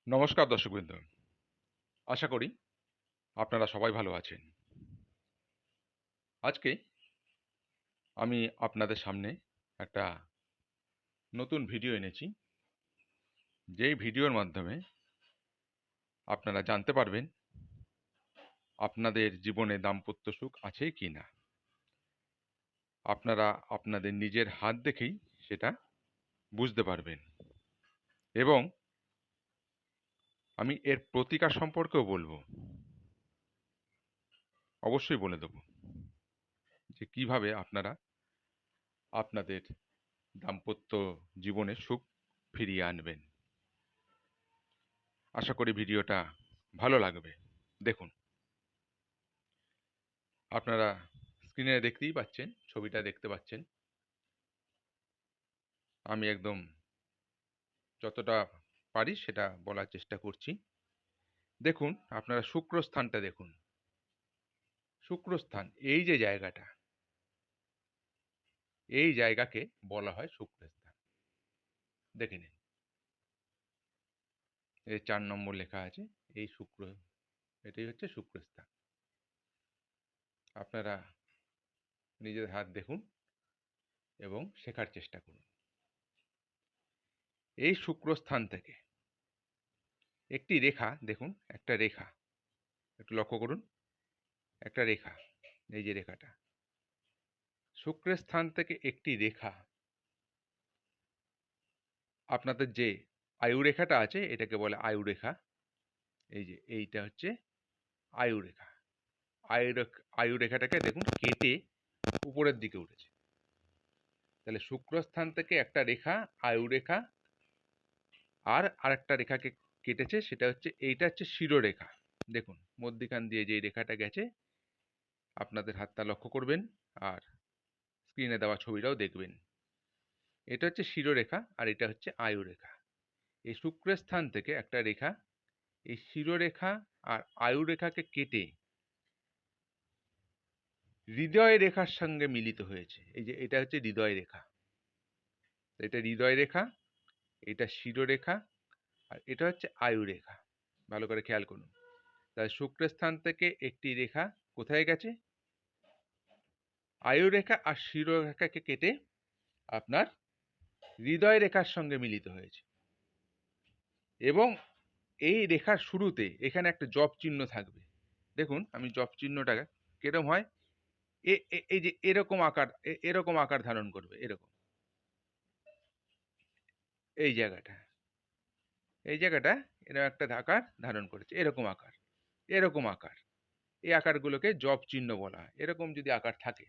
নমস্কার দর্শকবৃন্দ, আশা করি আপনারা সবাই ভালো আছেন। আজকে আমি আপনাদের সামনে একটা নতুন ভিডিও এনেছি, যেই ভিডিওর মাধ্যমে আপনারা জানতে পারবেন আপনাদের জীবনে দাম্পত্য সুখ আছে কি না। আপনারা আপনাদের নিজের হাত দেখেই সেটা বুঝতে পারবেন এবং আমি এর প্রতিকার সম্পর্কেও বলবো, অবশ্যই বলে দেবো যে কিভাবে আপনারা আপনাদের দাম্পত্য জীবনে সুখ ফিরিয়ে আনবেন। আশা করি ভিডিওটা ভালো লাগবে। দেখুন, আপনারা স্ক্রিনে দেখতেই পাচ্ছেন, ছবিটা দেখতে পাচ্ছেন। আমি একদম যতটা পারি সেটা বলার চেষ্টা করছি। দেখুন, আপনারা শুক্রস্থানটা দেখুন। শুক্রস্থান, এই যে জায়গাটা, এই জায়গাকে বলা হয় শুক্রস্থান। দেখে নিন, এই 4 নম্বর লেখা আছে, এই শুক্র, এটাই হচ্ছে শুক্রস্থান। আপনারা নিজের হাত দেখুন এবং শেখার চেষ্টা করুন। এই শুক্রস্থান থেকে একটি রেখা দেখুন, একটা রেখা, একটু লক্ষ্য করুন, একটা রেখা, এই যে রেখাটা, শুক্রের স্থান থেকে একটি রেখা আপনাদের যে আয়ু রেখাটা আছে, এটাকে বলে আয়ু রেখা। এই যে এইটা হচ্ছে আয়ু রেখা। আয়ু রেখাটাকে দেখুন কেটে উপরের দিকে উঠেছে। তাহলে শুক্রস্থান থেকে একটা রেখা, আয়ু রেখা, আর আরেকটা রেখাকে কেটেছে, সেটা হচ্ছে, এইটা হচ্ছে শিরোরেখা। দেখুন মধ্যিখান দিয়ে যে রেখাটা গেছে, আপনাদের হাতটা লক্ষ্য করবেন আর স্ক্রিনে দেওয়া ছবিটাও দেখবেন। এটা হচ্ছে শিরোরেখা আর এটা হচ্ছে আয়ু রেখা। এই শুক্রের স্থান থেকে একটা রেখা এই শিরোরেখা আর আয়ু রেখাকে কেটে হৃদয় রেখার সঙ্গে মিলিত হয়েছে। এই যে এটা হচ্ছে হৃদয় রেখা, এটা হৃদয় রেখা, এটা শিরোরেখা, আর এটা হচ্ছে আয়ু রেখা। ভালো করে খেয়াল করুন। তাই শুক্রের স্থান থেকে একটি রেখা কোথায় গেছে? আয়ু রেখা আর শিরোরেখাকে কেটে আপনার হৃদয় রেখার সঙ্গে মিলিত হয়েছে এবং এই রেখার শুরুতে এখানে একটা জপ চিহ্ন থাকবে। দেখুন, আমি জপ চিহ্নটা কিরকম হয়, এই যে এরকম আকার, এরকম আকার ধারণ করবে, এরকম। এই জায়গাটা, এই জায়গাটা এরকম একটা আকার ধারণ করেছে, এরকম আকার, এরকম আকার। এই আকারগুলোকে জপ চিহ্ন বলা হয়। এরকম যদি আকার থাকে,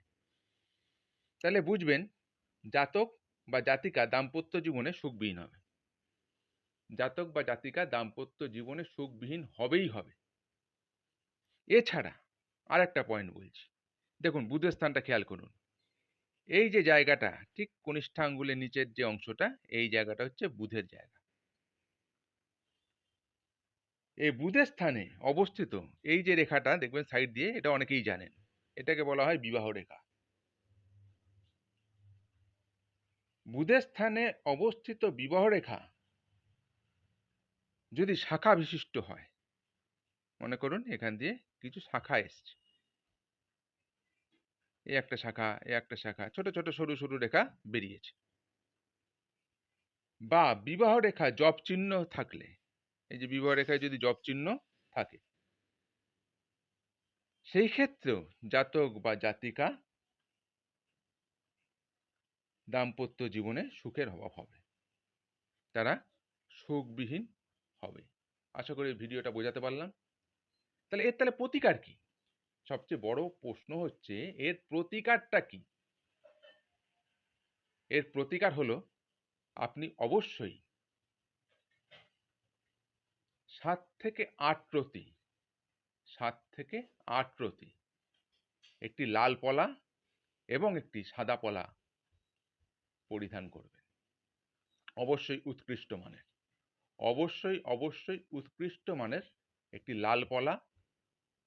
তাহলে বুঝবেন জাতক বা জাতিকা দাম্পত্য জীবনে সুখবিহীন হবে। জাতক বা জাতিকা দাম্পত্য জীবনে সুখবিহীন হবেই হবে। এছাড়া আর একটা পয়েন্ট বলছি, দেখুন বুধের স্থানটা খেয়াল করুন। এই যে জায়গাটা, ঠিক কনিষ্ঠ আঙ্গুলের নিচের যে অংশটা, এই জায়গাটা হচ্ছে বুধের জায়গা। এই বুধের স্থানে অবস্থিত এই যে রেখাটা দেখবেন সাইড দিয়ে, এটা অনেকেই জানেন, এটাকে বলা হয় বিবাহ রেখা। বুধের স্থানে অবস্থিত বিবাহ রেখা যদি শাখা বিশিষ্ট হয়, মনে করুন এখান দিয়ে কিছু শাখা এসছে, এই একটা শাখা, এই একটা শাখা, ছোট ছোট সরু সরু রেখা বেরিয়েছে, বা বিবাহ রেখা জপ চিহ্ন থাকলে, এই যে বিবাহ রেখায় যদি জপ চিহ্ন থাকে, সেই ক্ষেত্রেও জাতক বা জাতিকা দাম্পত্য জীবনে সুখের অভাব হবে, তারা সুখবিহীন হবে। আশা করি ভিডিওটা বোঝাতে পারলাম। তাহলে প্রতিকার কি? সবচেয়ে বড় প্রশ্ন হচ্ছে এর প্রতিকারটা কি? এর প্রতিকার হলো, আপনি অবশ্যই 7 থেকে 8 প্রতি, 7 থেকে 8 প্রতি একটি লাল পলা এবং একটি সাদা পলা পরিধান করবেন। অবশ্যই উৎকৃষ্ট মানের, অবশ্যই উৎকৃষ্ট মানের একটি লাল পলা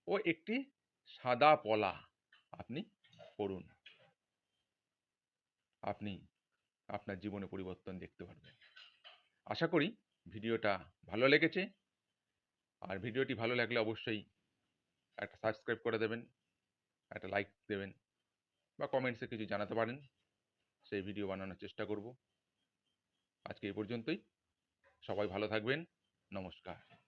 ও একটি সাদা পলা আপনি পরুন। আপনি আপনার জীবনে পরিবর্তন দেখতে পারবেন। আশা করি ভিডিওটা ভালো লেগেছে। আর ভিডিওটি ভালো লাগলে অবশ্যই একটা সাবস্ক্রাইব করে দেবেন, একটা লাইক দেবেন, বা কমেন্টসে কিছু জানাতে পারেন, সেই ভিডিও বানানোর চেষ্টা করব। আজকে এই পর্যন্তই। সবাই ভালো থাকবেন। নমস্কার।